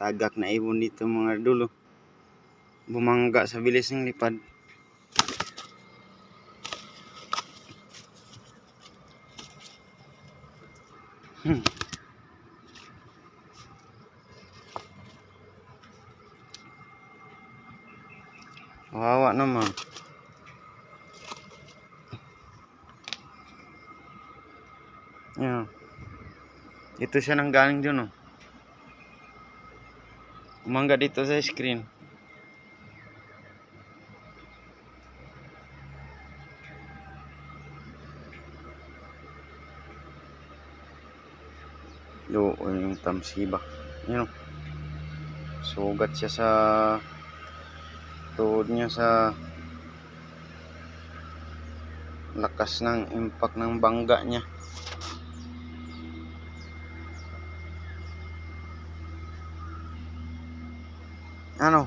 Tagak na ibon dito mga dulo. Bumangga sa bilis ng lipad. Kawawa naman. Yan. Ito siya nang galing dun, oh. Umangga dito sa screen. Yung tamsiba. Yan, oh. Sugat siya sa tuhod niya sa lakas ng impact ng bangga niya. Ano?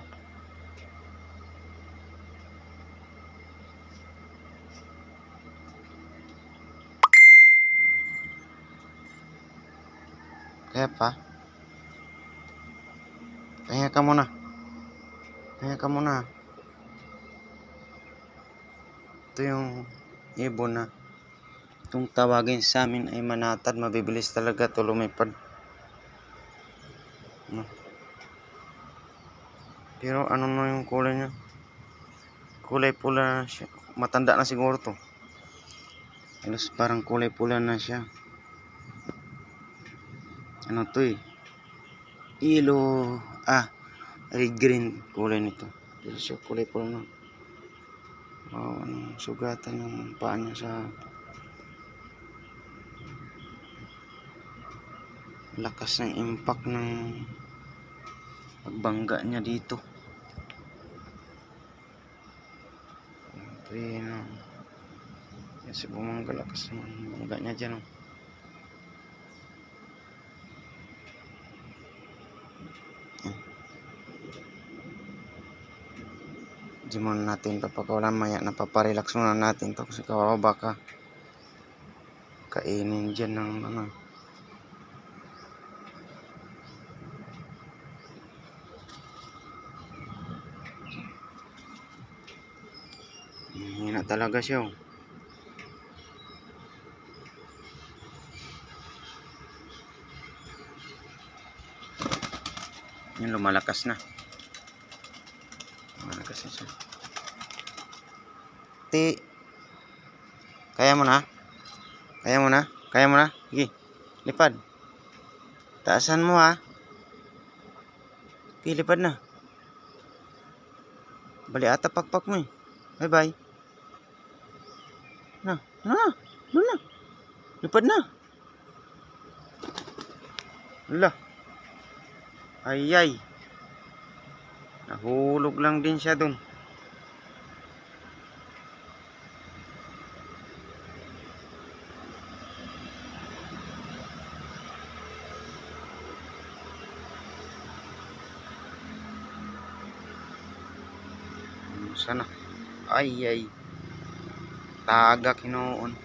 Kaya pa? Pahinga ka muna. Pahinga ka muna. Ito yung ibon na kung tawagin sa amin ay manatad, mabibilis talaga to lumipad. No. Pero ano na yung kulay niya? Kulay pula na siya. Matanda na siguro to. Halos parang kulay pula na siya. Ano to eh? Yellow. Red green kulay nito. Pero siya kulay pula na. Wow, anong sugatan ng paa niya sa lakas ng impact ng pagbangga niya dito. Yan, kasi bumangga, lakas ng bangga niya dyan, oh. Di muna natin papakawalan, maya napaparelax muna natin to kasi kawawa baka kainin dyan ng ano. Hina talaga siya, oh. Yan, lumalakas na. Lumalakas na siya. Kaya mo na? Kaya mo na? Kaya mo na? Sige, lipad. Taasan mo, ha. Sige, lipad na. Bali ata pakpak mo, eh. Bye bye. Na. Lipad na. Wala. Ayay. Nahulog lang din siya dun. Sana. Ayay. Tagak hinoon.